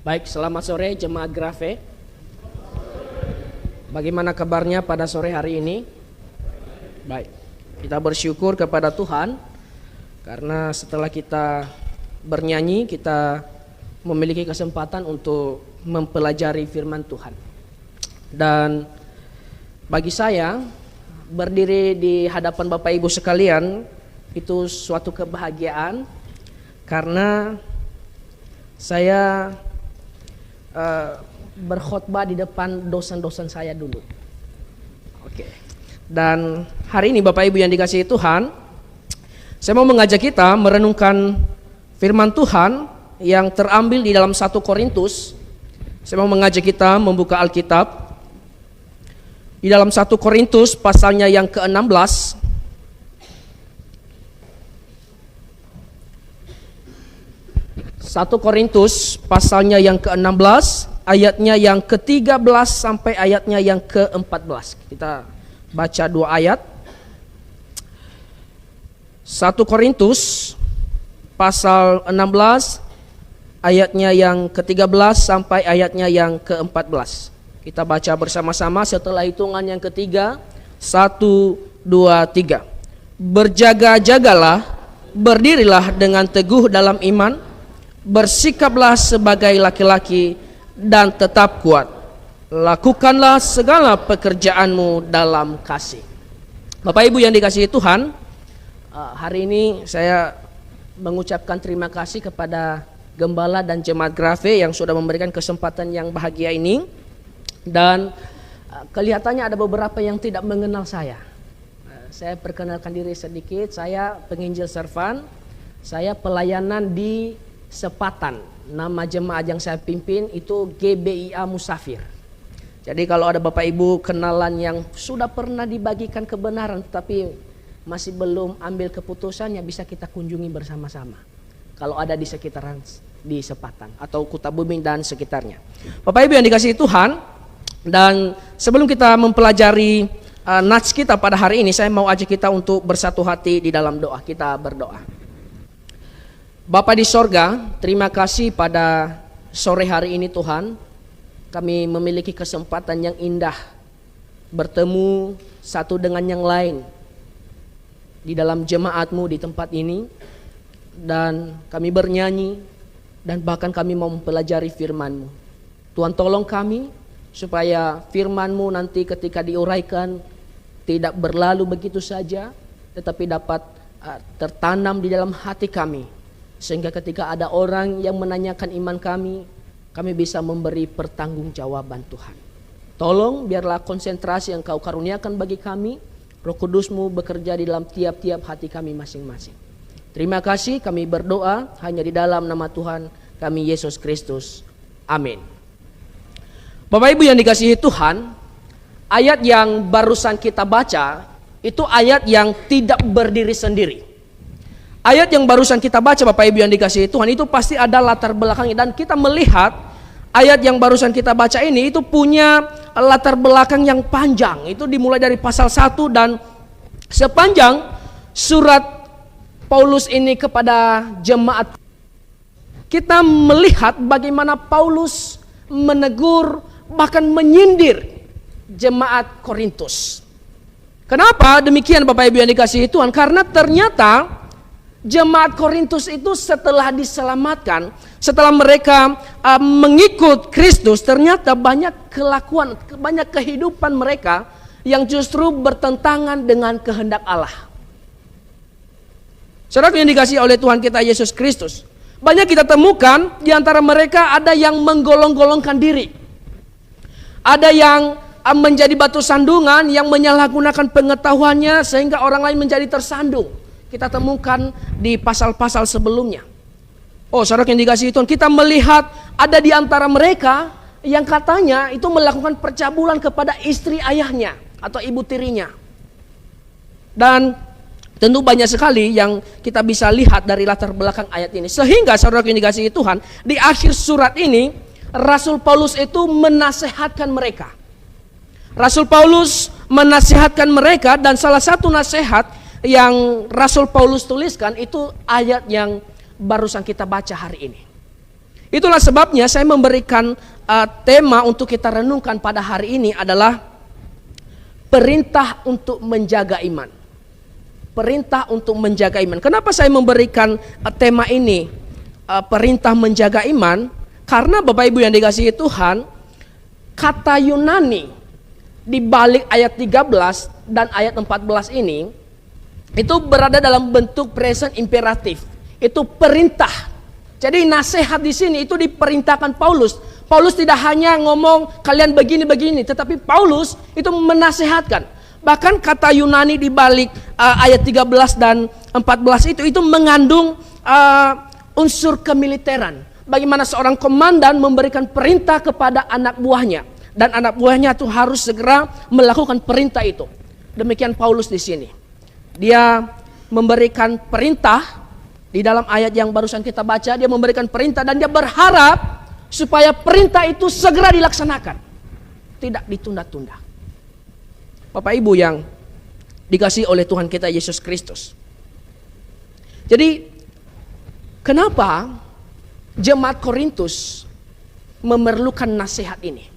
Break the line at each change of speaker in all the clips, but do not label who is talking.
Baik, selamat sore jemaat Grafe. Bagaimana kabarnya pada sore hari ini? Baik, kita bersyukur kepada Tuhan karena setelah kita bernyanyi, kita memiliki kesempatan untuk mempelajari firman Tuhan. Dan bagi saya, berdiri di hadapan Bapak Ibu sekalian itu suatu kebahagiaan karena saya berkhotbah di depan dosen-dosen saya dulu. Oke. Dan hari ini Bapak Ibu yang dikasihi Tuhan, saya mau mengajak kita merenungkan firman Tuhan yang terambil di dalam 1 Korintus. Saya mau mengajak kita membuka Alkitab di dalam 1 Korintus pasalnya yang ke-16. 1 Korintus pasalnya yang ke-16, ayatnya yang ke-13 sampai ayatnya yang ke-14. Kita baca 2 ayat. 1 Korintus pasal 16, ayatnya yang ke-13 sampai ayatnya yang ke-14. Kita baca bersama-sama setelah hitungan yang ketiga. 1, 2, 3. Berjaga-jagalah, berdirilah dengan teguh dalam iman, bersikaplah sebagai laki-laki dan tetap kuat. Lakukanlah segala pekerjaanmu dalam kasih. Bapak Ibu yang dikasihi Tuhan, hari ini saya mengucapkan terima kasih kepada Gembala dan Jemaat Grafe yang sudah memberikan kesempatan yang bahagia ini. Dan kelihatannya ada beberapa yang tidak mengenal saya. Saya perkenalkan diri sedikit. Saya penginjil Servan. Saya pelayanan di Sepatan. Nama jemaat yang saya pimpin itu GBIA Musafir. Jadi kalau ada Bapak Ibu kenalan yang sudah pernah dibagikan kebenaran tapi masih belum ambil keputusan, ya bisa kita kunjungi bersama-sama. Kalau ada di sekitaran di Sepatan atau Kuta Buming dan sekitarnya. Bapak Ibu yang dikasihi Tuhan, dan sebelum kita mempelajari nats kita pada hari ini, saya mau ajak kita untuk bersatu hati di dalam doa. Kita berdoa. Bapa di sorga, terima kasih pada sore hari ini Tuhan. Kami memiliki kesempatan yang indah bertemu satu dengan yang lain di dalam jemaat-Mu di tempat ini. Dan kami bernyanyi dan bahkan kami mau mempelajari firman-Mu. Tuhan tolong kami supaya firman-Mu nanti ketika diuraikan tidak berlalu begitu saja, tetapi dapat tertanam di dalam hati kami. Sehingga ketika ada orang yang menanyakan iman kami bisa memberi pertanggungjawaban Tuhan. Tolong biarlah konsentrasi yang Kau karuniakan bagi kami, Roh Kudus-Mu bekerja di dalam tiap-tiap hati kami masing-masing. Terima kasih, kami berdoa hanya di dalam nama Tuhan kami Yesus Kristus. Amin. Bapak Ibu yang dikasihi Tuhan, ayat yang barusan kita baca itu ayat yang tidak berdiri sendiri. Ayat yang barusan kita baca Bapak Ibu yang dikasihi Tuhan itu pasti ada latar belakangnya. Dan kita melihat ayat yang barusan kita baca ini itu punya latar belakang yang panjang. Itu dimulai dari pasal 1 dan sepanjang surat Paulus ini kepada jemaat. Kita melihat bagaimana Paulus menegur bahkan menyindir jemaat Korintus. Kenapa demikian Bapak Ibu yang dikasihi Tuhan? Karena ternyata jemaat Korintus itu setelah diselamatkan, setelah mereka mengikut Kristus, ternyata banyak kelakuan, banyak kehidupan mereka yang justru bertentangan dengan kehendak Allah. Saudara yang dikasihi oleh Tuhan kita Yesus Kristus, banyak kita temukan di antara mereka ada yang menggolong-golongkan diri. Ada yang menjadi batu sandungan, yang menyalahgunakan pengetahuannya sehingga orang lain menjadi tersandung. Kita temukan di pasal-pasal sebelumnya. Oh, saudara yang dikasihi Tuhan, kita melihat ada di antara mereka yang katanya itu melakukan percabulan kepada istri ayahnya atau ibu tirinya. Dan tentu banyak sekali yang kita bisa lihat dari latar belakang ayat ini. Sehingga saudara yang dikasihi Tuhan, di akhir surat ini Rasul Paulus itu menasehatkan mereka. Rasul Paulus menasehatkan mereka, dan salah satu nasihat yang Rasul Paulus tuliskan itu ayat yang barusan kita baca hari ini. Itulah sebabnya saya memberikan tema untuk kita renungkan pada hari ini adalah perintah untuk menjaga iman. Perintah untuk menjaga iman. Kenapa saya memberikan tema ini, perintah menjaga iman? Karena Bapak Ibu yang dikasihi Tuhan, kata Yunani di balik ayat 13 dan ayat 14 ini itu berada dalam bentuk present imperatif. Itu perintah. Jadi nasihat di sini itu diperintahkan Paulus. Paulus tidak hanya ngomong kalian begini-begini, tetapi Paulus itu menasihatkan. Bahkan kata Yunani di balik ayat 13 dan 14 itu mengandung unsur kemiliteran. Bagaimana seorang komandan memberikan perintah kepada anak buahnya, dan anak buahnya itu harus segera melakukan perintah itu. Demikian Paulus di sini. Dia memberikan perintah. Di dalam ayat yang barusan kita baca, dia memberikan perintah dan dia berharap supaya perintah itu segera dilaksanakan. Tidak ditunda-tunda. Bapak Ibu yang dikasihi oleh Tuhan kita Yesus Kristus. Jadi, kenapa jemaat Korintus memerlukan nasihat ini?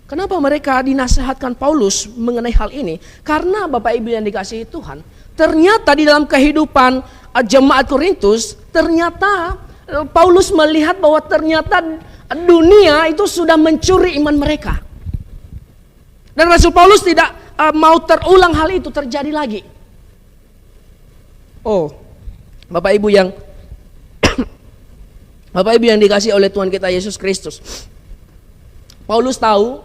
Kenapa mereka dinasihatkan Paulus mengenai hal ini? Karena Bapak Ibu yang dikasihi Tuhan, ternyata di dalam kehidupan jemaat Korintus, ternyata Paulus melihat bahwa ternyata dunia itu sudah mencuri iman mereka. Dan Rasul Paulus tidak mau terulang hal itu terjadi lagi. Oh, Bapak Ibu yang Bapak Ibu yang dikasihi oleh Tuhan kita Yesus Kristus, Paulus tahu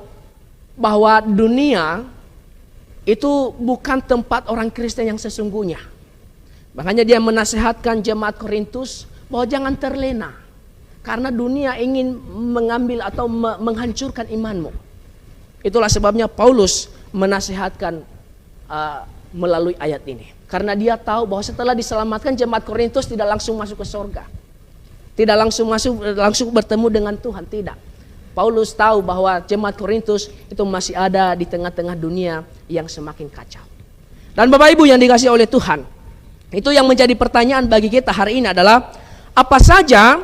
bahwa dunia itu bukan tempat orang Kristen yang sesungguhnya. Makanya dia menasihatkan jemaat Korintus bahwa jangan terlena, karena dunia ingin mengambil atau menghancurkan imanmu. Itulah sebabnya Paulus menasihatkan melalui ayat ini. Karena dia tahu bahwa setelah diselamatkan, jemaat Korintus tidak langsung masuk ke surga. Tidak langsung bertemu dengan Tuhan, tidak. Paulus tahu bahwa jemaat Korintus itu masih ada di tengah-tengah dunia yang semakin kacau. Dan Bapak Ibu yang dikasihi oleh Tuhan, itu yang menjadi pertanyaan bagi kita hari ini adalah, apa saja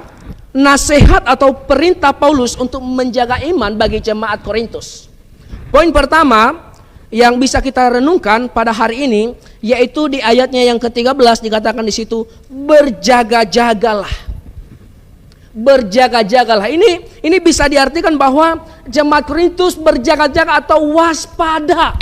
nasihat atau perintah Paulus untuk menjaga iman bagi jemaat Korintus? Poin pertama yang bisa kita renungkan pada hari ini, yaitu di ayatnya yang ke-13 dikatakan di situ, berjaga-jagalah. Berjaga-jagalah. Ini bisa diartikan bahwa jemaat Korintus berjaga-jaga atau waspada.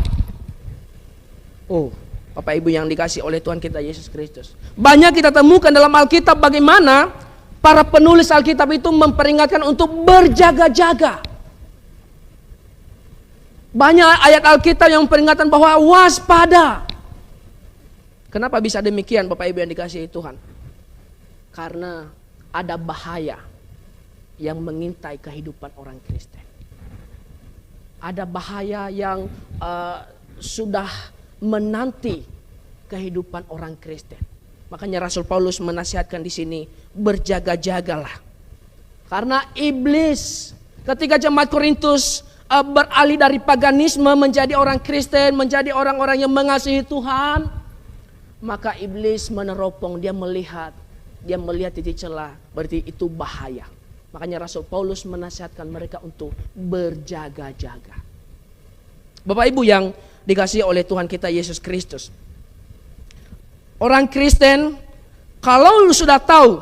Oh, Bapak Ibu yang dikasihi oleh Tuhan kita Yesus Kristus, banyak kita temukan dalam Alkitab bagaimana para penulis Alkitab itu memperingatkan untuk berjaga-jaga. Banyak ayat Alkitab yang memperingatkan bahwa waspada. Kenapa bisa demikian Bapak Ibu yang dikasihi Tuhan? Karena ada bahaya yang mengintai kehidupan orang Kristen. Ada bahaya yang sudah menanti kehidupan orang Kristen. Makanya Rasul Paulus menasihatkan di sini, berjaga-jagalah. Karena iblis ketika jemaat Korintus beralih dari paganisme menjadi orang Kristen, menjadi orang-orang yang mengasihi Tuhan, maka iblis meneropong, dia melihat titik celah, berarti itu bahaya. Makanya Rasul Paulus menasihatkan mereka untuk berjaga-jaga. Bapak Ibu yang dikasihi oleh Tuhan kita Yesus Kristus, orang Kristen kalau sudah tahu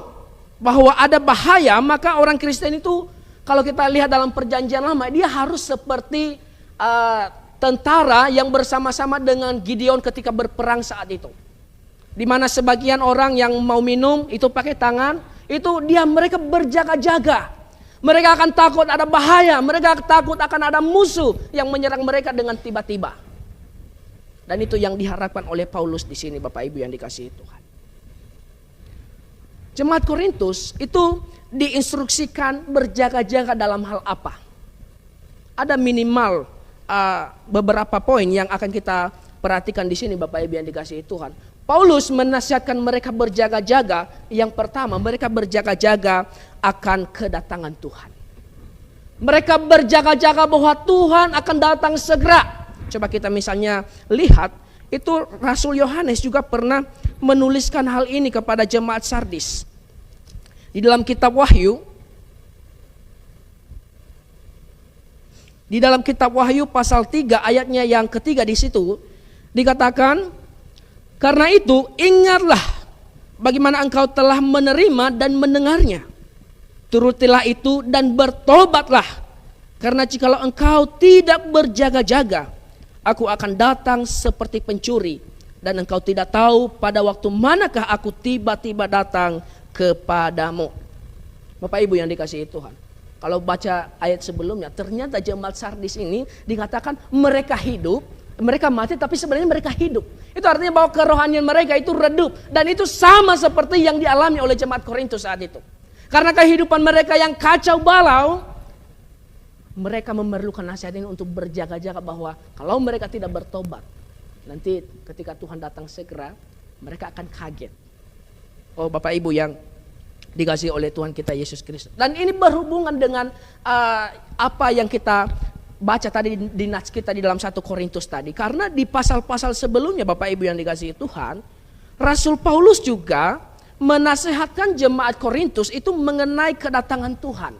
bahwa ada bahaya, maka orang Kristen itu kalau kita lihat dalam perjanjian lama, dia harus seperti tentara yang bersama-sama dengan Gideon ketika berperang saat itu. Di mana sebagian orang yang mau minum itu pakai tangan, itu mereka berjaga-jaga. Mereka akan takut ada bahaya, mereka takut akan ada musuh yang menyerang mereka dengan tiba-tiba. Dan itu yang diharapkan oleh Paulus di sini, Bapak Ibu yang dikasihi Tuhan. Jemaat Korintus itu diinstruksikan berjaga-jaga dalam hal apa? Ada minimal beberapa poin yang akan kita perhatikan di sini, Bapak Ibu yang dikasihi Tuhan. Paulus menasihatkan mereka berjaga-jaga. Yang pertama, mereka berjaga-jaga akan kedatangan Tuhan. Mereka berjaga-jaga bahwa Tuhan akan datang segera. Coba kita misalnya lihat, itu Rasul Yohanes juga pernah menuliskan hal ini kepada jemaat Sardis. Di dalam kitab Wahyu, Di dalam kitab Wahyu pasal 3 ayatnya yang ketiga di situ dikatakan, karena itu ingatlah bagaimana engkau telah menerima dan mendengarnya. Turutilah itu dan bertobatlah. Karena jikalau engkau tidak berjaga-jaga, aku akan datang seperti pencuri, dan engkau tidak tahu pada waktu manakah aku tiba-tiba datang kepadamu. Bapak Ibu yang dikasihi Tuhan, kalau baca ayat sebelumnya, ternyata jemaat Sardis ini dikatakan mereka hidup, mereka mati tapi sebenarnya mereka hidup. Itu artinya bahwa kerohanian mereka itu redup, dan itu sama seperti yang dialami oleh jemaat Korintus saat itu. Karena kehidupan mereka yang kacau balau, mereka memerlukan nasihat ini untuk berjaga-jaga, bahwa kalau mereka tidak bertobat, nanti ketika Tuhan datang segera, mereka akan kaget. Oh Bapak Ibu yang dikasihi oleh Tuhan kita Yesus Kristus. Dan ini berhubungan dengan apa yang kita baca tadi di nats kita di dalam 1 Korintus tadi. Karena di pasal-pasal sebelumnya Bapak Ibu yang dikasihi Tuhan, Rasul Paulus juga menasihatkan jemaat Korintus itu mengenai kedatangan Tuhan.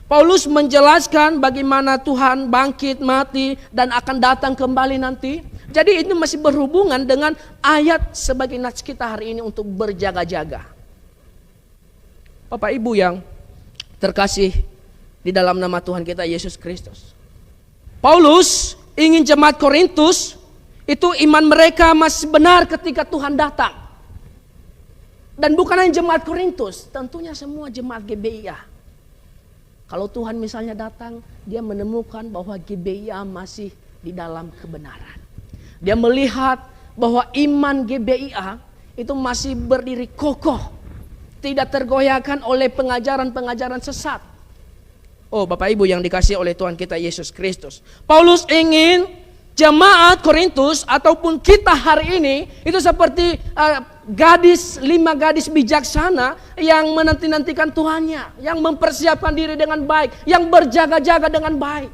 Paulus menjelaskan bagaimana Tuhan bangkit, mati, dan akan datang kembali nanti. Jadi ini masih berhubungan dengan ayat sebagai nats kita hari ini untuk berjaga-jaga. Bapak Ibu yang terkasih di dalam nama Tuhan kita Yesus Kristus, Paulus ingin jemaat Korintus itu iman mereka masih benar ketika Tuhan datang. Dan bukan hanya jemaat Korintus, tentunya semua jemaat GBIA. Kalau Tuhan misalnya datang, dia menemukan bahwa GBIA masih di dalam kebenaran. Dia melihat bahwa iman GBIA itu masih berdiri kokoh, tidak tergoyahkan oleh pengajaran-pengajaran sesat. Oh Bapak Ibu yang dikasihi oleh Tuhan kita Yesus Kristus, Paulus ingin jemaat Korintus ataupun kita hari ini itu seperti 5 gadis bijaksana yang menanti-nantikan Tuhannya, yang mempersiapkan diri dengan baik, yang berjaga-jaga dengan baik.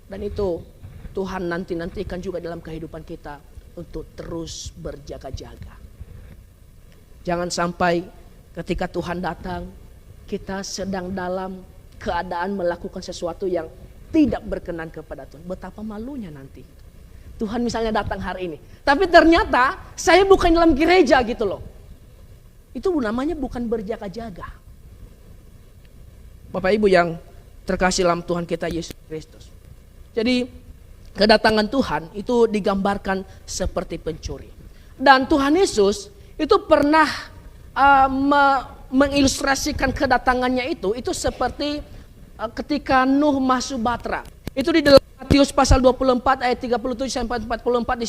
Dan itu Tuhan nanti-nantikan juga dalam kehidupan kita untuk terus berjaga-jaga. Jangan sampai ketika Tuhan datang, kita sedang dalam keadaan melakukan sesuatu yang tidak berkenan kepada Tuhan. Betapa malunya nanti. Tuhan misalnya datang hari ini, tapi ternyata saya bukan dalam gereja gitu loh. Itu namanya bukan berjaga-jaga. Bapak Ibu yang terkasih dalam Tuhan kita Yesus Kristus. Jadi kedatangan Tuhan itu digambarkan seperti pencuri. Dan Tuhan Yesus itu pernah mengilustrasikan kedatangannya itu seperti ketika Nuh masuk Batra. Itu di dalam Matius pasal 24 ayat 37 sampai 44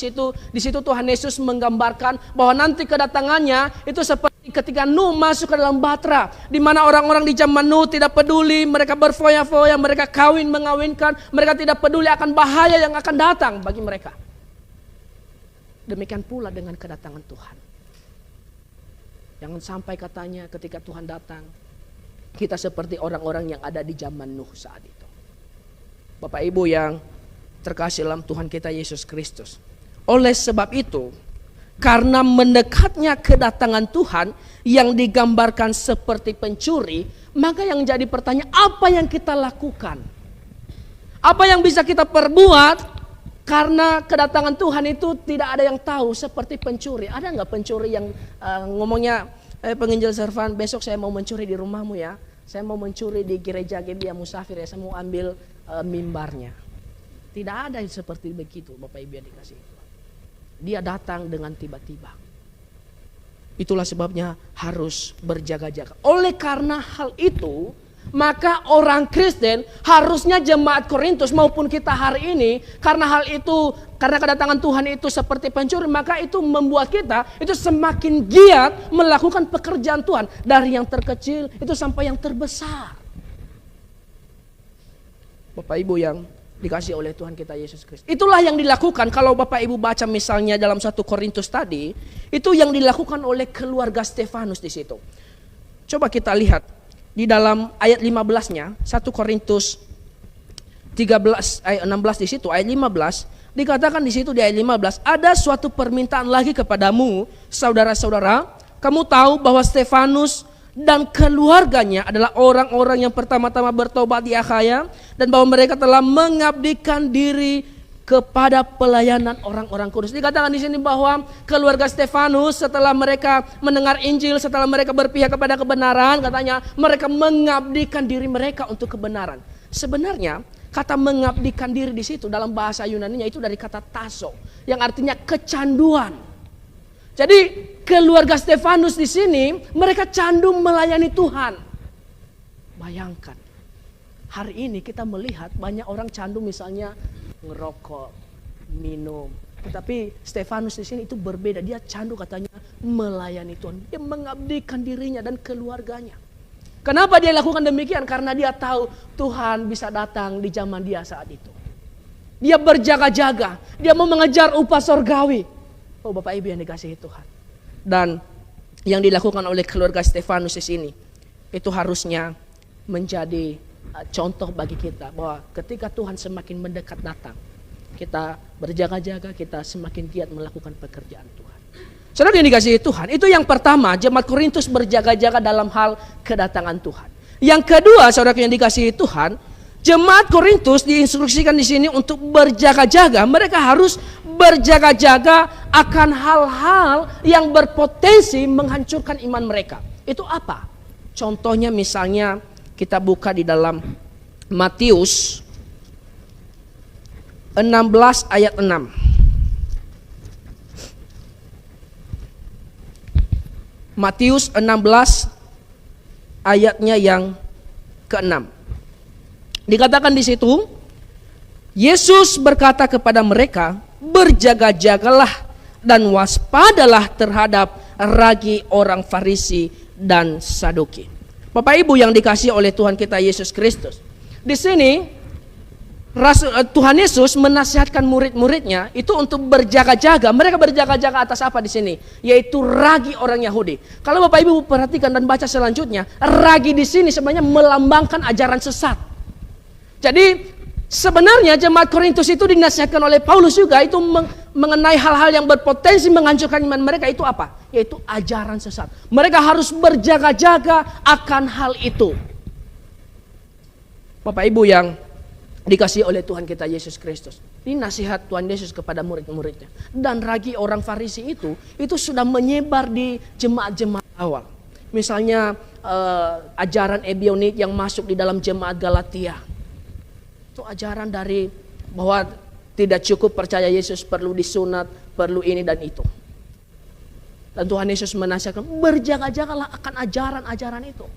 di situ Tuhan Yesus menggambarkan bahwa nanti kedatangannya itu seperti ketika Nuh masuk ke dalam Batra, di mana orang-orang di zaman Nuh tidak peduli, mereka berfoya-foya, mereka kawin mengawinkan, mereka tidak peduli akan bahaya yang akan datang bagi mereka. Demikian pula dengan kedatangan Tuhan. Jangan sampai katanya ketika Tuhan datang, kita seperti orang-orang yang ada di zaman Nuh saat itu. Bapak Ibu yang terkasih dalam Tuhan kita Yesus Kristus. Oleh sebab itu, karena mendekatnya kedatangan Tuhan yang digambarkan seperti pencuri, maka yang jadi pertanyaan, apa yang kita lakukan? Apa yang bisa kita perbuat? Karena kedatangan Tuhan itu tidak ada yang tahu, seperti pencuri. Ada nggak pencuri yang ngomongnya, penginjil Servan, besok saya mau mencuri di rumahmu ya. Saya mau mencuri di gereja GBIA Musafir ya, saya mau ambil mimbarnya. Tidak ada yang seperti begitu Bapak Ibu yang dikasihi Tuhan. Dia datang dengan tiba-tiba. Itulah sebabnya harus berjaga-jaga. Oleh karena hal itu, maka orang Kristen, harusnya jemaat Korintus maupun kita hari ini, karena hal itu, karena kedatangan Tuhan itu seperti pencuri, maka itu membuat kita itu semakin giat melakukan pekerjaan Tuhan, dari yang terkecil itu sampai yang terbesar. Bapak Ibu yang dikasihi oleh Tuhan kita Yesus Kristus, itulah yang dilakukan. Kalau Bapak Ibu baca misalnya dalam 1 Korintus tadi, itu yang dilakukan oleh keluarga Stefanus di situ. Coba kita lihat di dalam ayat 15-nya, 1 Korintus 13 ayat 16 di situ, ayat 15 dikatakan di situ di ayat 15, ada suatu permintaan lagi kepadamu, saudara-saudara. Kamu tahu bahwa Stefanus dan keluarganya adalah orang-orang yang pertama-tama bertobat di Akhaya, dan bahwa mereka telah mengabdikan diri kepada pelayanan orang-orang kudus. Dikatakan di sini bahwa keluarga Stefanus setelah mereka mendengar Injil, setelah mereka berpihak kepada kebenaran, katanya mereka mengabdikan diri mereka untuk kebenaran. Sebenarnya kata mengabdikan diri di situ dalam bahasa Yunani-nya itu dari kata taso, yang artinya kecanduan. Jadi keluarga Stefanus di sini mereka candu melayani Tuhan. Bayangkan, hari ini kita melihat banyak orang candu misalnya ngerokok, minum. Tetapi Stefanus di sini itu berbeda. Dia candu katanya melayani Tuhan. Dia mengabdikan dirinya dan keluarganya. Kenapa dia lakukan demikian? Karena dia tahu Tuhan bisa datang di zaman dia saat itu. Dia berjaga-jaga. Dia mau mengejar upah sorgawi. Oh Bapak Ibu yang dikasihi Tuhan. Dan yang dilakukan oleh keluarga Stefanus di sini itu harusnya menjadi contoh bagi kita, bahwa ketika Tuhan semakin mendekat datang, kita berjaga-jaga, kita semakin giat melakukan pekerjaan Tuhan. Saudara yang dikasihi Tuhan, itu yang pertama, jemaat Korintus berjaga-jaga dalam hal kedatangan Tuhan. Yang kedua, saudara yang dikasihi Tuhan, jemaat Korintus diinstruksikan di sini untuk berjaga-jaga. Mereka harus berjaga-jaga akan hal-hal yang berpotensi menghancurkan iman mereka. Itu apa? Contohnya misalnya kita buka di dalam Matius 16 ayat 6. Matius 16 ayatnya yang ke-6. Dikatakan di situ, Yesus berkata kepada mereka, berjaga-jagalah dan waspadalah terhadap ragi orang Farisi dan Saduki. Bapak Ibu yang dikasihi oleh Tuhan kita Yesus Kristus. Di sini Tuhan Yesus menasihatkan murid-muridnya itu untuk berjaga-jaga. Mereka berjaga-jaga atas apa di sini? Yaitu ragi orang Yahudi. Kalau Bapak Ibu perhatikan dan baca selanjutnya, ragi di sini sebenarnya melambangkan ajaran sesat. Jadi sebenarnya jemaat Korintus itu dinasihatkan oleh Paulus juga itu mengenai hal-hal yang berpotensi menghancurkan iman mereka, itu apa? Yaitu ajaran sesat. Mereka harus berjaga-jaga akan hal itu. Bapak Ibu yang dikasihi oleh Tuhan kita Yesus Kristus, ini nasihat Tuhan Yesus kepada murid-muridnya. Dan ragi orang Farisi itu sudah menyebar di jemaat-jemaat awal. Misalnya ajaran Ebionik yang masuk di dalam jemaat Galatia. Itu ajaran dari bahwa tidak cukup percaya Yesus, perlu disunat, perlu ini dan itu. Dan Tuhan Yesus menasihatkan, berjaga-jagalah akan ajaran-ajaran itu.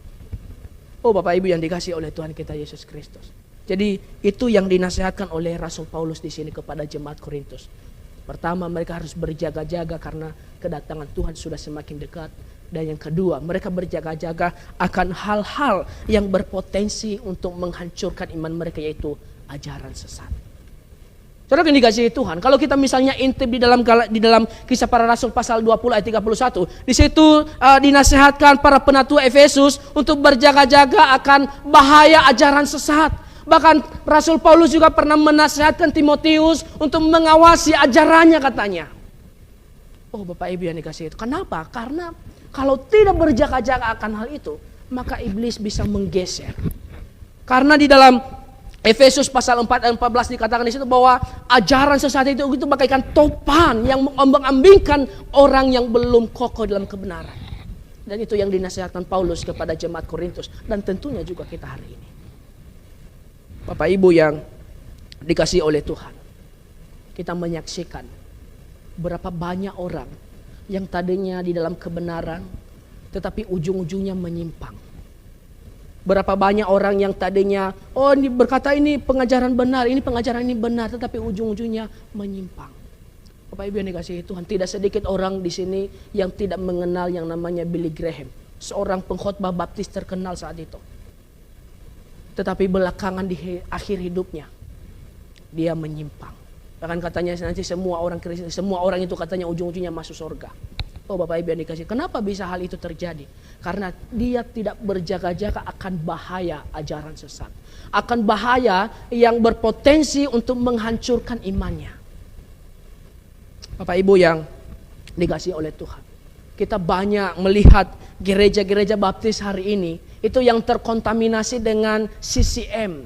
Oh Bapak Ibu yang dikasihi oleh Tuhan kita Yesus Kristus. Jadi itu yang dinasihatkan oleh Rasul Paulus di sini kepada jemaat Korintus. Pertama, mereka harus berjaga-jaga karena kedatangan Tuhan sudah semakin dekat. Dan yang kedua, mereka berjaga-jaga akan hal-hal yang berpotensi untuk menghancurkan iman mereka, yaitu ajaran sesat. Saudara yang dikasihi Tuhan, kalau kita misalnya intip di dalam Kisah Para Rasul pasal 20 ayat 31, di situ dinasihatkan para penatua Efesus untuk berjaga-jaga akan bahaya ajaran sesat. Bahkan Rasul Paulus juga pernah menasihatkan Timotius untuk mengawasi ajarannya katanya. Oh Bapak Ibu yang dikasihi itu. Kenapa? Karena kalau tidak berjaga-jaga akan hal itu, maka iblis bisa menggeser. Karena di dalam Efesus pasal 4 ayat 14 dikatakan di situ bahwa ajaran sesat itu bagaikan topan yang mengombang-ambingkan orang yang belum kokoh dalam kebenaran. Dan itu yang dinasihatkan Paulus kepada jemaat Korintus dan tentunya juga kita hari ini. Bapak Ibu yang dikasihi oleh Tuhan, kita menyaksikan berapa banyak orang yang tadinya di dalam kebenaran tetapi ujung-ujungnya menyimpang. Berapa banyak orang yang tadinya ini berkata ini pengajaran benar, ini pengajaran ini benar, tetapi ujung-ujungnya menyimpang. Bapak Ibu yang dikasihi Tuhan, tidak sedikit orang di sini yang tidak mengenal yang namanya Billy Graham, seorang pengkhotbah baptis terkenal saat itu. Tetapi belakangan di akhir hidupnya dia menyimpang. Bahkan katanya nanti semua orang Kristen, semua orang itu katanya ujung-ujungnya masuk surga. Oh Bapak Ibu yang dikasihi, kenapa bisa hal itu terjadi? Karena dia tidak berjaga-jaga akan bahaya ajaran sesat, akan bahaya yang berpotensi untuk menghancurkan imannya. Bapak Ibu yang dikasihi oleh Tuhan, kita banyak melihat gereja-gereja baptis hari ini itu yang terkontaminasi dengan CCM.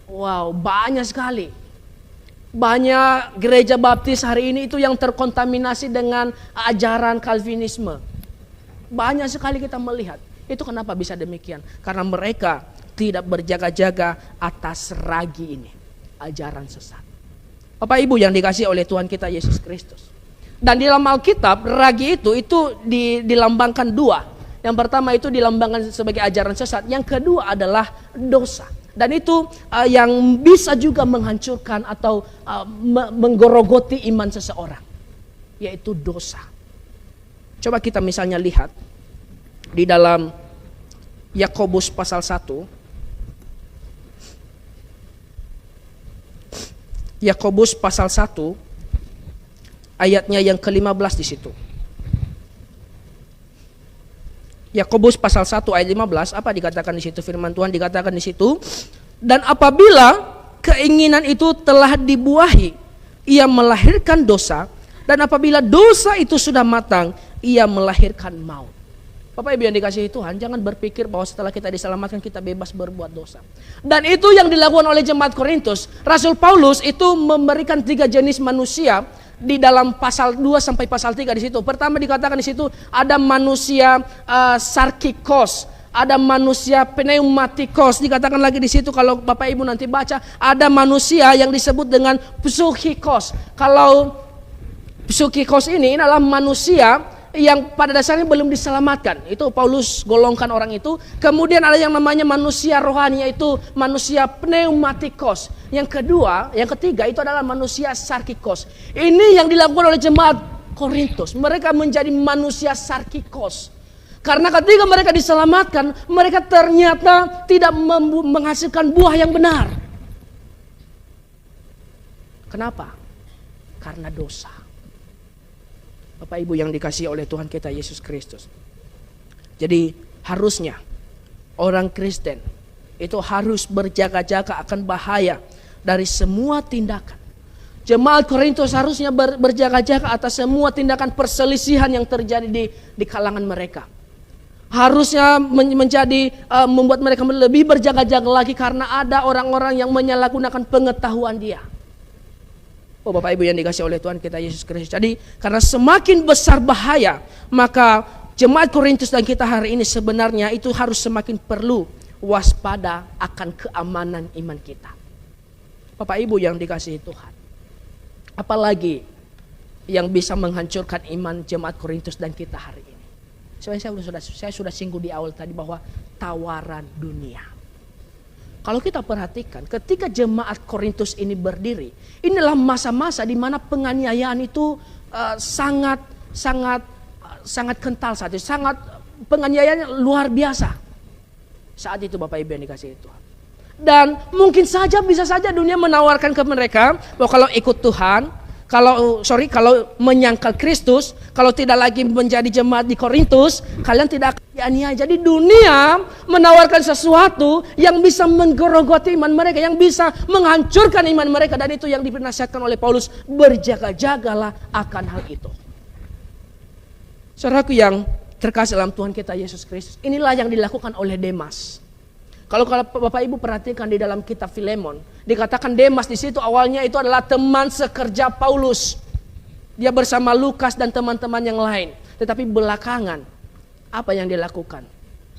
Wow, banyak sekali. Banyak gereja baptis hari ini itu yang terkontaminasi dengan ajaran Calvinisme. Banyak sekali kita melihat. Itu kenapa bisa demikian? Karena mereka tidak berjaga-jaga atas ragi ini, ajaran sesat. Bapak Ibu yang dikasihi oleh Tuhan kita Yesus Kristus. Dan di dalam Alkitab, ragi itu dilambangkan dua. Yang pertama itu dilambangkan sebagai ajaran sesat. Yang kedua adalah dosa. Dan itu yang bisa juga menghancurkan atau menggorogoti iman seseorang, yaitu dosa. Coba kita misalnya lihat di dalam Yakobus pasal 1. Yakobus pasal 1 ayatnya yang ke-15 di situ. Yakobus pasal 1 ayat 15, apa dikatakan di situ? Firman Tuhan dikatakan di situ, dan apabila keinginan itu telah dibuahi, ia melahirkan dosa, dan apabila dosa itu sudah matang, ia melahirkan maut. Bapak Ibu yang dikasihi Tuhan, jangan berpikir bahwa setelah kita diselamatkan kita bebas berbuat dosa. Dan itu yang dilakukan oleh jemaat Korintus. Rasul Paulus itu memberikan 3 jenis manusia di dalam pasal 2 sampai pasal 3 di situ. Pertama dikatakan di situ ada manusia sarkikos, ada manusia pneumatikos. Dikatakan lagi di situ kalau Bapak Ibu nanti baca, ada manusia yang disebut dengan psuchikos. Kalau psuchikos ini adalah manusia yang pada dasarnya belum diselamatkan. Itu Paulus golongkan orang itu. Kemudian ada yang namanya manusia rohani, yaitu manusia pneumatikos. Yang ketiga itu adalah manusia sarkikos. Ini yang dilakukan oleh jemaat Korintus. Mereka menjadi manusia sarkikos. Karena ketika mereka diselamatkan, mereka ternyata tidak menghasilkan buah yang benar. Kenapa? Karena dosa. Bapak Ibu yang dikasihi oleh Tuhan kita Yesus Kristus. Jadi harusnya orang Kristen itu harus berjaga-jaga akan bahaya dari semua tindakan. Jemaat Korintus harusnya berjaga-jaga atas semua tindakan perselisihan yang terjadi di kalangan mereka. Harusnya membuat mereka lebih berjaga-jaga lagi karena ada orang-orang yang menyalahgunakan pengetahuan dia. Oh Bapak Ibu yang dikasihi oleh Tuhan kita Yesus Kristus. Jadi karena semakin besar bahaya, maka jemaat Korintus dan kita hari ini sebenarnya itu harus semakin perlu waspada akan keamanan iman kita. Bapak Ibu yang dikasihi Tuhan, apalagi yang bisa menghancurkan iman jemaat Korintus dan kita hari ini. Saya sudah singgung di awal tadi bahwa tawaran dunia. Kalau kita perhatikan, ketika jemaat Korintus ini berdiri, inilah masa-masa di mana penganiayaan itu sangat kental saat itu, penganiayaan luar biasa. Saat itu Bapak Ibu yang dikasihi Tuhan. Dan mungkin saja bisa saja dunia menawarkan ke mereka bahwa kalau ikut Tuhan, kalau menyangkal Kristus, kalau tidak lagi menjadi jemaat di Korintus, kalian tidak akan dianiaya. Jadi dunia menawarkan sesuatu yang bisa menggerogoti iman mereka, yang bisa menghancurkan iman mereka, dan itu yang dinasihatkan oleh Paulus, berjaga-jagalah akan hal itu. Saudaraku yang terkasih dalam Tuhan kita Yesus Kristus, inilah yang dilakukan oleh Demas. Kalau Bapak Ibu perhatikan di dalam kitab Filemon, dikatakan Demas di situ awalnya itu adalah teman sekerja Paulus. Dia bersama Lukas dan teman-teman yang lain. Tetapi belakangan apa yang dia lakukan?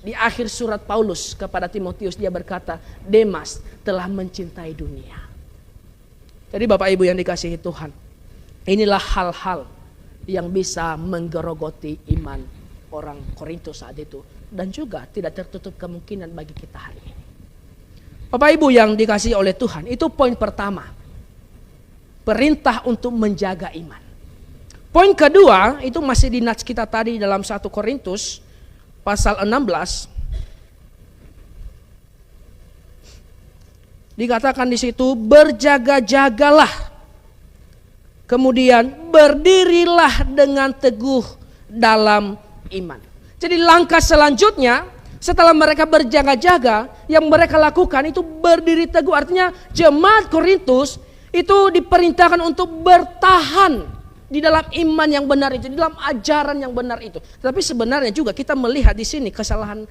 Di akhir surat Paulus kepada Timotius dia berkata, Demas telah mencintai dunia. Jadi Bapak Ibu yang dikasihi Tuhan, inilah hal-hal yang bisa menggerogoti iman orang Korintus saat itu. Dan juga tidak tertutup kemungkinan bagi kita hari ini. Bapak Ibu yang dikasihi oleh Tuhan, itu poin pertama. Perintah untuk menjaga iman. Poin kedua, itu masih di nats kita tadi dalam 1 Korintus pasal 16. Dikatakan di situ, berjaga-jagalah. Kemudian berdirilah dengan teguh dalam iman. Jadi langkah selanjutnya setelah mereka berjaga-jaga, yang mereka lakukan itu berdiri teguh. Artinya jemaat Korintus itu diperintahkan untuk bertahan di dalam iman yang benar itu, di dalam ajaran yang benar itu. Tapi sebenarnya juga kita melihat di sini kesalahan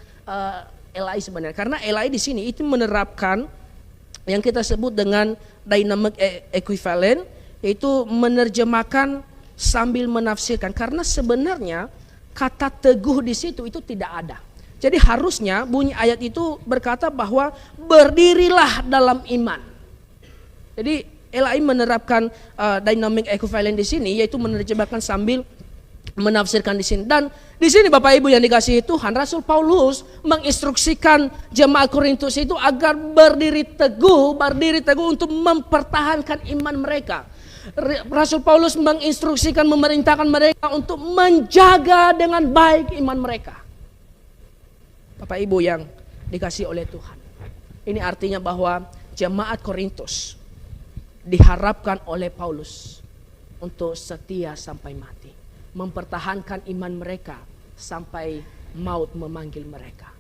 LAI sebenarnya. Karena LAI di sini itu menerapkan yang kita sebut dengan dynamic equivalent, yaitu menerjemahkan sambil menafsirkan. Karena sebenarnya kata teguh di situ itu tidak ada. Jadi harusnya bunyi ayat itu berkata bahwa berdirilah dalam iman. Jadi LAI menerapkan dynamic equivalent di sini, yaitu menerjemahkan sambil menafsirkan di sini. Dan di sini Bapak Ibu yang dikasihi Tuhan, Rasul Paulus menginstruksikan jemaat Korintus itu agar berdiri teguh untuk mempertahankan iman mereka. Rasul Paulus menginstruksikan, memerintahkan mereka untuk menjaga dengan baik iman mereka. Bapak Ibu yang dikasihi oleh Tuhan, ini artinya bahwa jemaat Korintus diharapkan oleh Paulus untuk setia sampai mati, mempertahankan iman mereka sampai maut memanggil mereka.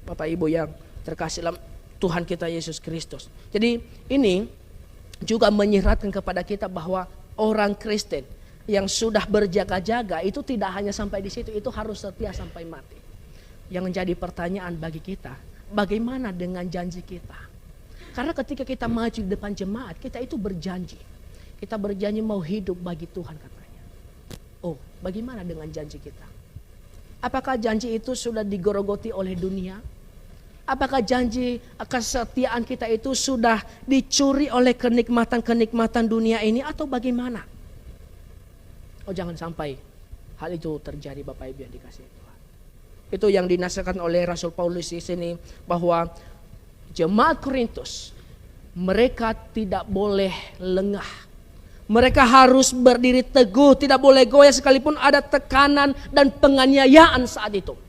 Bapak Ibu yang terkasih dalam Tuhan kita Yesus Kristus. Jadi ini juga menyiratkan kepada kita bahwa orang Kristen yang sudah berjaga-jaga itu tidak hanya sampai di situ, itu harus setia sampai mati. Yang menjadi pertanyaan bagi kita, bagaimana dengan janji kita? Karena ketika kita maju di depan jemaat, kita itu berjanji. Kita berjanji mau hidup bagi Tuhan katanya. Oh, bagaimana dengan janji kita? Apakah janji itu sudah digorogoti oleh dunia? Apakah janji kesetiaan kita itu sudah dicuri oleh kenikmatan-kenikmatan dunia ini atau bagaimana? Oh, jangan sampai hal itu terjadi Bapak Ibu yang dikasihi Tuhan. Itu yang dinasihatkan oleh Rasul Paulus di sini, bahwa jemaat Korintus, mereka tidak boleh lengah. Mereka harus berdiri teguh, tidak boleh goyah sekalipun ada tekanan dan penganiayaan saat itu.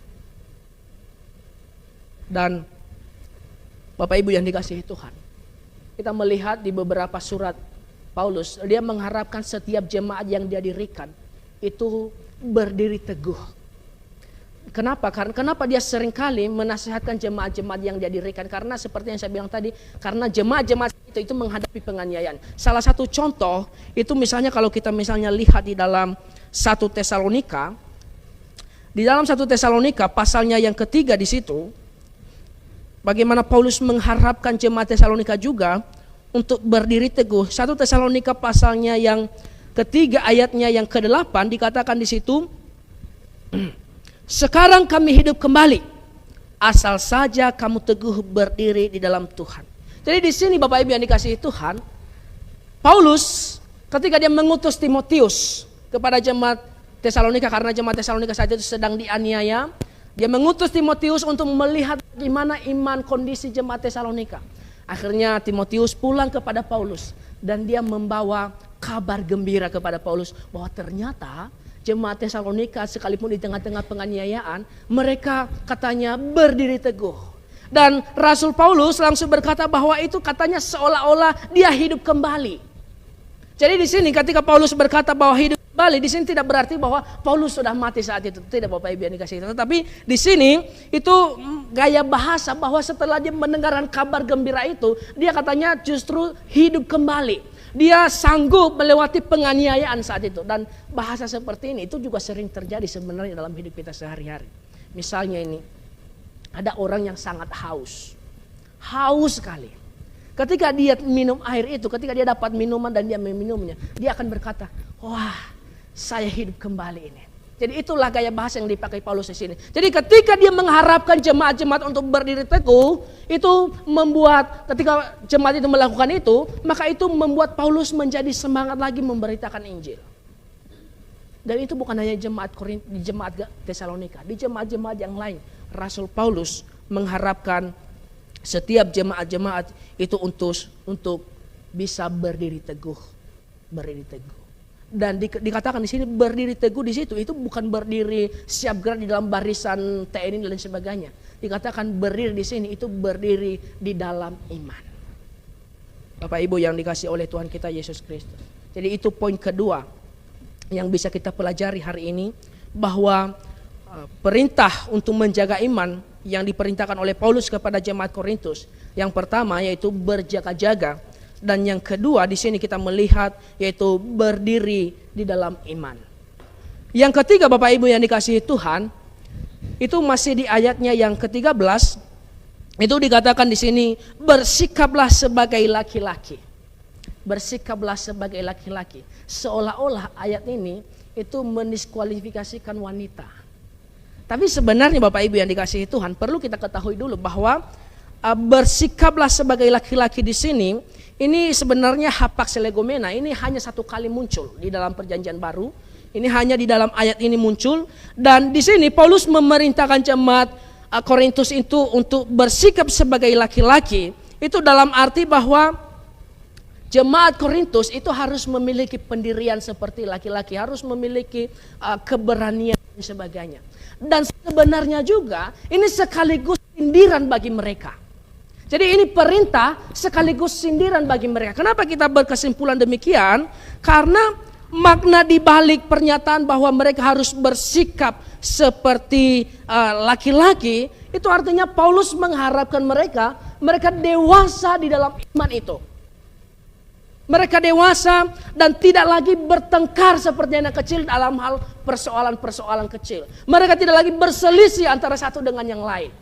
Dan Bapak Ibu yang dikasihi Tuhan, kita melihat di beberapa surat Paulus, dia mengharapkan setiap jemaat yang dia dirikan itu berdiri teguh. Kenapa? Kenapa dia seringkali menasihatkan jemaat-jemaat yang dia dirikan? Karena seperti yang saya bilang tadi, karena jemaat-jemaat itu menghadapi penganiayaan. Salah satu contoh itu misalnya kalau kita misalnya lihat di dalam 1 Tesalonika, di dalam 1 Tesalonika pasalnya yang ketiga di situ, bagaimana Paulus mengharapkan jemaat Tesalonika juga untuk berdiri teguh. 1 Tesalonika pasalnya yang ketiga ayatnya yang ke-8 dikatakan di situ, sekarang kami hidup kembali, asal saja kamu teguh berdiri di dalam Tuhan. Jadi di sini Bapak Ibu yang dikasihi Tuhan, Paulus ketika dia mengutus Timotius kepada jemaat Tesalonika, karena jemaat Tesalonika saat itu sedang dianiaya, dia mengutus Timotius untuk melihat bagaimana iman kondisi jemaat Tesalonika. Akhirnya Timotius pulang kepada Paulus dan dia membawa kabar gembira kepada Paulus bahwa ternyata jemaat Tesalonika sekalipun di tengah-tengah penganiayaan, mereka katanya berdiri teguh. Dan Rasul Paulus langsung berkata bahwa itu katanya seolah-olah dia hidup kembali. Jadi di sini ketika Paulus berkata bahwa hidup kembali, di sini tidak berarti bahwa Paulus sudah mati saat itu. Tidak Bapak Ibu yang dikasihi. Tetapi di sini itu gaya bahasa bahwa setelah dia mendengarkan kabar gembira itu, dia katanya justru hidup kembali. Dia sanggup melewati penganiayaan saat itu. Dan bahasa seperti ini itu juga sering terjadi sebenarnya dalam hidup kita sehari-hari. Misalnya ini, ada orang yang sangat haus. Haus sekali. Ketika dia minum air itu, ketika dia dapat minuman dan dia meminumnya, dia akan berkata, wah, saya hidup kembali ini. Jadi itulah gaya bahasa yang dipakai Paulus di sini. Jadi ketika dia mengharapkan jemaat-jemaat untuk berdiri teguh, itu membuat ketika jemaat itu melakukan itu, maka itu membuat Paulus menjadi semangat lagi memberitakan Injil. Dan itu bukan hanya jemaat di jemaat Tesalonika, di jemaat-jemaat yang lain, Rasul Paulus mengharapkan setiap jemaat-jemaat itu untuk bisa berdiri teguh, berdiri teguh. Dan dikatakan di sini berdiri teguh di situ itu bukan berdiri siap gerak di dalam barisan TNI dan sebagainya. Dikatakan berdiri di sini itu berdiri di dalam iman. Bapak Ibu yang dikasihi oleh Tuhan kita Yesus Kristus. Jadi itu poin kedua yang bisa kita pelajari hari ini, bahwa perintah untuk menjaga iman yang diperintahkan oleh Paulus kepada jemaat Korintus. Yang pertama yaitu berjaga-jaga Dan yang kedua di sini kita melihat yaitu berdiri di dalam iman. Yang ketiga Bapak Ibu yang dikasihi Tuhan, itu masih di ayatnya yang ke-13. Itu dikatakan di sini, bersikaplah sebagai laki-laki. Bersikaplah sebagai laki-laki. Seolah-olah ayat ini itu mendiskualifikasikan wanita. Tapi sebenarnya Bapak Ibu yang dikasihi Tuhan, perlu kita ketahui dulu bahwa bersikaplah sebagai laki-laki di sini, ini sebenarnya hapax legomena, ini hanya satu kali muncul di dalam Perjanjian Baru. Ini hanya di dalam ayat ini muncul, dan di sini Paulus memerintahkan jemaat Korintus itu untuk bersikap sebagai laki-laki. Itu dalam arti bahwa jemaat Korintus itu harus memiliki pendirian seperti laki-laki, harus memiliki keberanian dan sebagainya. Dan sebenarnya juga ini sekaligus sindiran bagi mereka. Jadi ini perintah sekaligus sindiran bagi mereka. Kenapa kita berkesimpulan demikian? Karena makna di balik pernyataan bahwa mereka harus bersikap seperti laki-laki, itu artinya Paulus mengharapkan mereka dewasa di dalam iman itu. Mereka dewasa dan tidak lagi bertengkar seperti anak kecil dalam hal persoalan-persoalan kecil. Mereka tidak lagi berselisih antara satu dengan yang lain.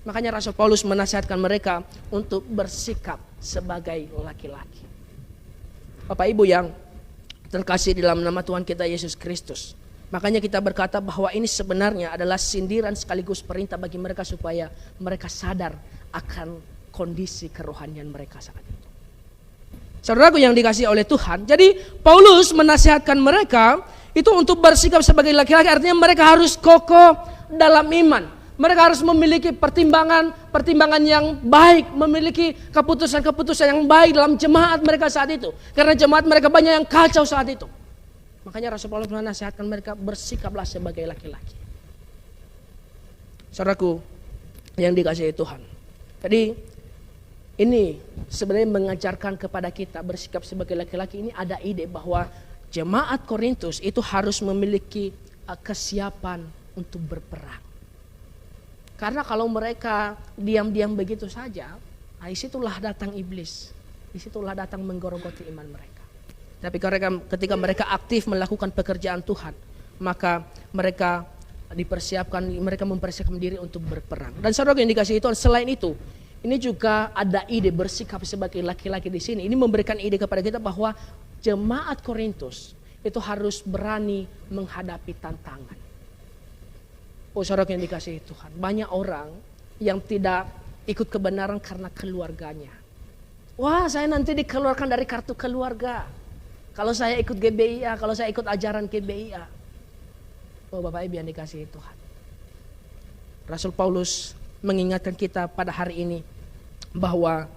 Makanya Rasul Paulus menasihatkan mereka untuk bersikap sebagai laki-laki. Bapak Ibu yang terkasih dalam nama Tuhan kita Yesus Kristus, makanya kita berkata bahwa ini sebenarnya adalah sindiran sekaligus perintah bagi mereka supaya mereka sadar akan kondisi kerohanian mereka saat itu. Saudaraku yang dikasihi oleh Tuhan, jadi Paulus menasihatkan mereka itu untuk bersikap sebagai laki-laki, artinya mereka harus kokoh dalam iman. Mereka harus memiliki pertimbangan yang baik, memiliki keputusan-keputusan yang baik dalam jemaat mereka saat itu. Karena jemaat mereka banyak yang kacau saat itu. Makanya Rasul Paulus menasihatkan mereka bersikaplah sebagai laki-laki. Saudaraku yang dikasihi Tuhan. Jadi ini sebenarnya mengajarkan kepada kita bersikap sebagai laki-laki. Ini ada ide bahwa jemaat Korintus itu harus memiliki kesiapan untuk berperang. Karena kalau mereka diam-diam begitu saja, disitulah datang iblis, disitulah datang menggerogoti iman mereka. Tapi ketika mereka aktif melakukan pekerjaan Tuhan, maka mereka mempersiapkan diri untuk berperang. Dan saudara yang dikasihi Tuhan, selain itu, ini juga ada ide bersikap sebagai laki-laki di sini. Ini memberikan ide kepada kita bahwa jemaat Korintus itu harus berani menghadapi tantangan. Oh saudara yang dikasihi Tuhan, banyak orang yang tidak ikut kebenaran karena keluarganya. Wah, saya nanti dikeluarkan dari kartu keluarga kalau saya ikut GBIA, kalau saya ikut ajaran GBIA. Oh Bapak Ibu yang dikasihi Tuhan, Rasul Paulus mengingatkan kita pada hari ini bahwa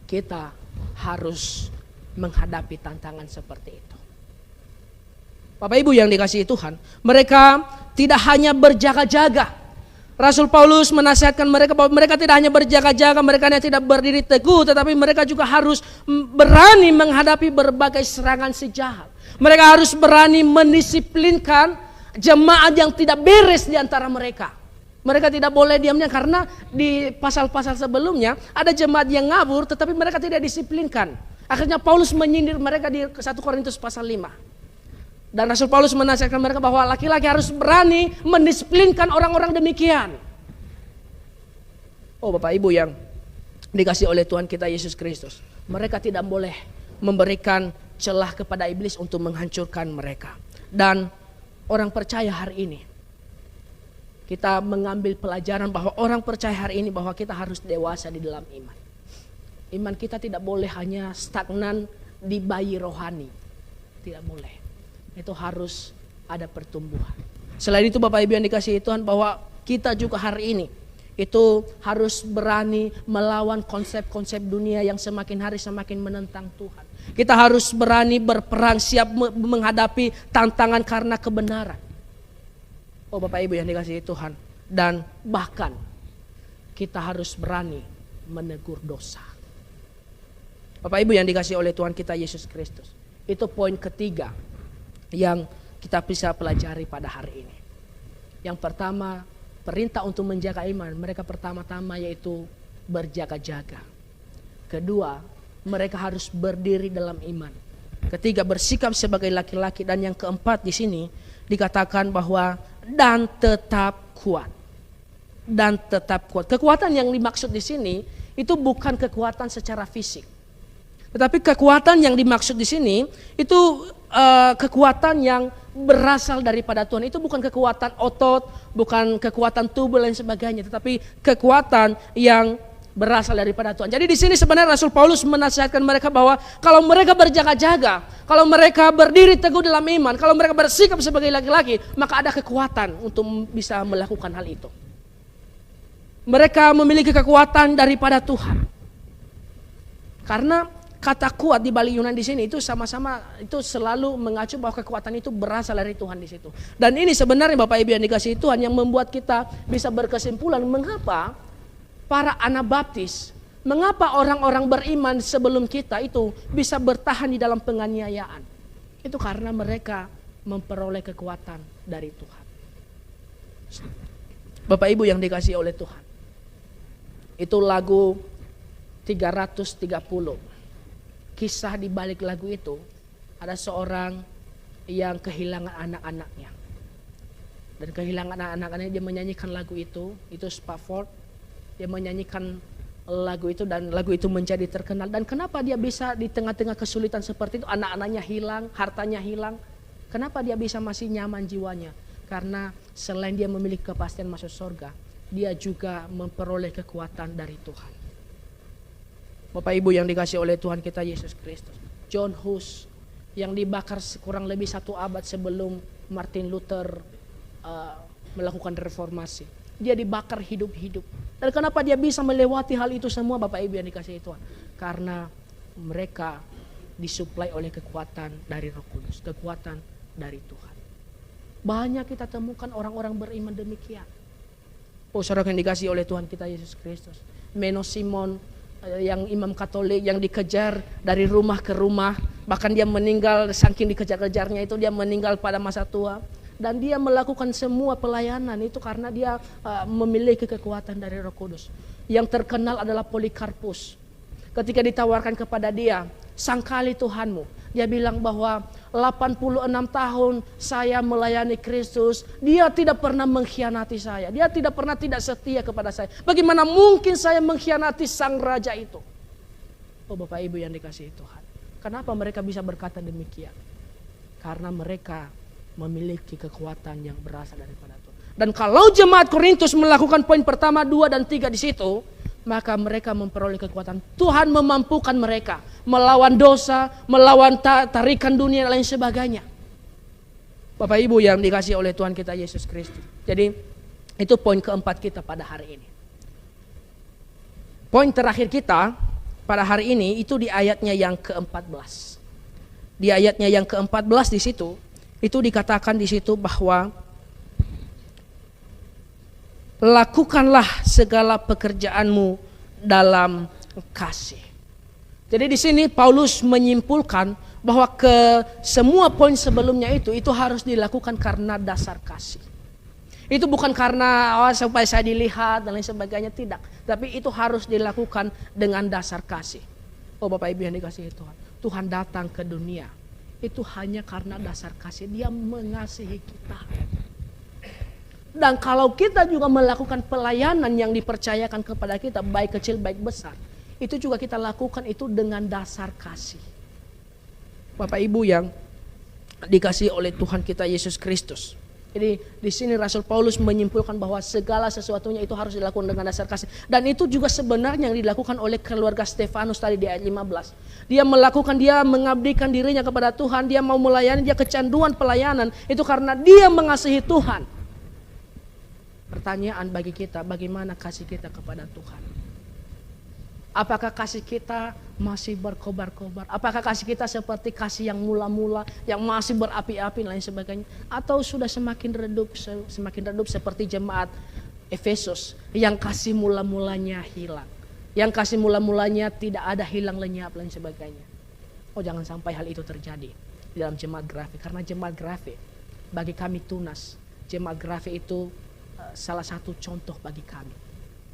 kita harus menghadapi tantangan seperti itu. Bapak Ibu yang dikasihi Tuhan, mereka tidak hanya berjaga-jaga. Rasul Paulus menasihatkan mereka bahwa mereka tidak hanya berjaga-jaga, mereka hanya tidak berdiri teguh, tetapi mereka juga harus berani menghadapi berbagai serangan si jahat. Mereka harus berani mendisiplinkan jemaat yang tidak beres di antara mereka. Mereka tidak boleh diamnya, karena di pasal-pasal sebelumnya ada jemaat yang ngabur tetapi mereka tidak disiplinkan. Akhirnya Paulus menyindir mereka di 1 Korintus pasal 5. Dan Rasul Paulus menasihatkan mereka bahwa laki-laki harus berani mendisiplinkan orang-orang demikian. Oh Bapak Ibu yang dikasihi oleh Tuhan kita Yesus Kristus, mereka tidak boleh memberikan celah kepada iblis untuk menghancurkan mereka. Dan orang percaya hari ini, kita mengambil pelajaran bahwa orang percaya hari ini bahwa kita harus dewasa di dalam iman. Iman kita tidak boleh hanya stagnan di bayi rohani. Tidak boleh. Itu harus ada pertumbuhan. Selain itu Bapak Ibu yang dikasihi Tuhan, bahwa kita juga hari ini itu harus berani melawan konsep-konsep dunia yang semakin hari semakin menentang Tuhan. Kita harus berani berperang, siap menghadapi tantangan karena kebenaran. Oh Bapak Ibu yang dikasihi Tuhan, dan bahkan kita harus berani menegur dosa. Bapak Ibu yang dikasihi oleh Tuhan kita Yesus Kristus, itu poin ketiga yang kita bisa pelajari pada hari ini. Yang pertama, perintah untuk menjaga iman mereka pertama-tama yaitu berjaga-jaga. Kedua, mereka harus berdiri dalam iman. Ketiga, bersikap sebagai laki-laki. Dan yang keempat di sini dikatakan bahwa dan tetap kuat. Dan tetap kuat. Kekuatan yang dimaksud di sini itu bukan kekuatan secara fisik. Tetapi kekuatan yang dimaksud di sini itu kekuatan yang berasal daripada Tuhan. Itu bukan kekuatan otot, bukan kekuatan tubuh dan sebagainya, tetapi kekuatan yang berasal daripada Tuhan. Jadi di sini sebenarnya Rasul Paulus menasihatkan mereka bahwa kalau mereka berjaga-jaga, kalau mereka berdiri teguh dalam iman, kalau mereka bersikap sebagai laki-laki, maka ada kekuatan untuk bisa melakukan hal itu. Mereka memiliki kekuatan daripada Tuhan. Karena kata kuat di balik Yunani di sini itu sama-sama itu selalu mengacu bahwa kekuatan itu berasal dari Tuhan di situ. Dan ini sebenarnya Bapak Ibu yang dikasihi Tuhan yang membuat kita bisa berkesimpulan mengapa para Anabaptis, mengapa orang-orang beriman sebelum kita itu bisa bertahan di dalam penganiayaan. Itu karena mereka memperoleh kekuatan dari Tuhan. Bapak Ibu yang dikasihi oleh Tuhan. Itu lagu 330. Kisah di balik lagu itu, ada seorang yang kehilangan anak-anaknya. Dan kehilangan anak-anaknya, dia menyanyikan lagu itu Spafford. Dia menyanyikan lagu itu dan lagu itu menjadi terkenal. Dan kenapa dia bisa di tengah-tengah kesulitan seperti itu, anak-anaknya hilang, hartanya hilang. Kenapa dia bisa masih nyaman jiwanya? Karena selain dia memiliki kepastian masuk surga, dia juga memperoleh kekuatan dari Tuhan. Bapak Ibu yang dikasihi oleh Tuhan kita Yesus Kristus. John Hus yang dibakar kurang lebih 1 abad sebelum Martin Luther melakukan reformasi. Dia dibakar hidup-hidup. Dan kenapa dia bisa melewati hal itu semua Bapak Ibu yang dikasihi Tuhan? Karena mereka disuplai oleh kekuatan dari Roh Kudus. Kekuatan dari Tuhan. Banyak kita temukan orang-orang beriman demikian. Oh saudara yang dikasihi oleh Tuhan kita Yesus Kristus. Menno Simon yang imam Katolik yang dikejar dari rumah ke rumah, bahkan dia meninggal saking dikejar-kejarnya itu, dia meninggal pada masa tua, dan dia melakukan semua pelayanan itu karena dia memiliki kekuatan dari Roh Kudus. Yang terkenal adalah Polikarpus. Ketika ditawarkan kepada dia, sangkali Tuhanmu, dia bilang bahwa 86 tahun saya melayani Kristus, dia tidak pernah mengkhianati saya. Dia tidak pernah tidak setia kepada saya. Bagaimana mungkin saya mengkhianati sang raja itu? Oh Bapak Ibu yang dikasihi Tuhan. Kenapa mereka bisa berkata demikian? Karena mereka memiliki kekuatan yang berasal daripada Tuhan. Dan kalau jemaat Korintus melakukan poin pertama, 2 dan 3 di situ, maka mereka memperoleh kekuatan. Tuhan memampukan mereka melawan dosa, melawan tarikan dunia dan lain sebagainya. Bapak Ibu yang dikasihi oleh Tuhan kita Yesus Kristus. Jadi itu poin keempat kita pada hari ini. Poin terakhir kita pada hari ini itu di ayatnya yang ke-14. Di ayatnya yang ke-14 di situ, itu dikatakan di situ bahwa lakukanlah segala pekerjaanmu dalam kasih. Jadi di sini Paulus menyimpulkan bahwa ke semua poin sebelumnya itu harus dilakukan karena dasar kasih. Itu bukan karena supaya saya dilihat dan lain sebagainya, tidak. Tapi itu harus dilakukan dengan dasar kasih. Oh Bapak Ibu yang dikasihi Tuhan, Tuhan datang ke dunia itu hanya karena dasar kasih. Dia mengasihi kita. Dan kalau kita juga melakukan pelayanan yang dipercayakan kepada kita, baik kecil baik besar, itu juga kita lakukan itu dengan dasar kasih. Bapak Ibu yang dikasihi oleh Tuhan kita Yesus Kristus. Jadi di sini Rasul Paulus menyimpulkan bahwa segala sesuatunya itu harus dilakukan dengan dasar kasih. Dan itu juga sebenarnya yang dilakukan oleh keluarga Stefanus tadi di ayat 15. Dia mengabdikan dirinya kepada Tuhan, dia mau melayani, dia kecanduan pelayanan itu karena dia mengasihi Tuhan. Pertanyaan bagi kita, bagaimana kasih kita kepada Tuhan? Apakah kasih kita masih berkobar-kobar? Apakah kasih kita seperti kasih yang mula-mula, yang masih berapi-api dan lain sebagainya? Atau sudah semakin redup seperti jemaat Efesus yang kasih mula-mulanya hilang, yang kasih mula-mulanya tidak ada, hilang lenyap dan lain sebagainya? Oh jangan sampai hal itu terjadi di dalam jemaat Grafe, karena jemaat Grafe bagi kami Tunas, jemaat Grafe itu salah satu contoh bagi kami.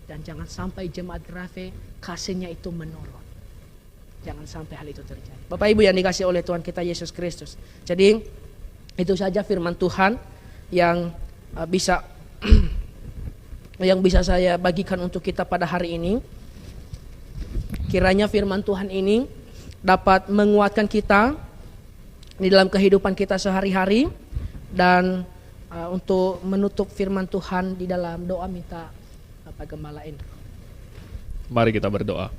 Dan jangan sampai jemaat Grafe kasihnya itu menurun. Jangan sampai hal itu terjadi. Bapak Ibu yang dikasihi oleh Tuhan kita Yesus Kristus. Jadi itu saja firman Tuhan yang bisa yang bisa saya bagikan untuk kita pada hari ini. Kiranya firman Tuhan ini dapat menguatkan kita di dalam kehidupan kita sehari-hari. Dan untuk menutup firman Tuhan di dalam doa minta Bapak Gembala Andrew.
Mari kita berdoa.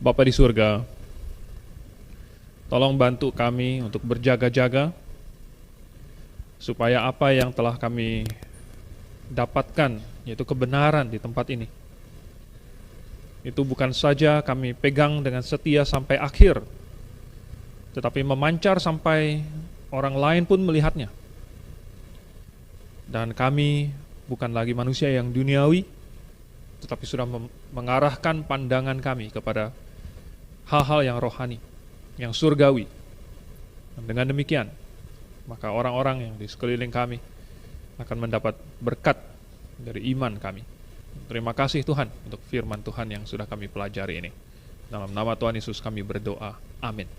Bapa di surga, tolong bantu kami untuk berjaga-jaga, supaya apa yang telah kami dapatkan, yaitu kebenaran di tempat ini, itu bukan saja kami pegang dengan setia sampai akhir, tetapi memancar sampai orang lain pun melihatnya. Dan kami bukan lagi manusia yang duniawi, tetapi sudah mengarahkan pandangan kami kepada hal-hal yang rohani, yang surgawi. Dan dengan demikian, maka orang-orang yang di sekeliling kami akan mendapat berkat dari iman kami. Terima kasih Tuhan untuk firman Tuhan yang sudah kami pelajari ini. Dalam nama Tuhan Yesus kami berdoa. Amin.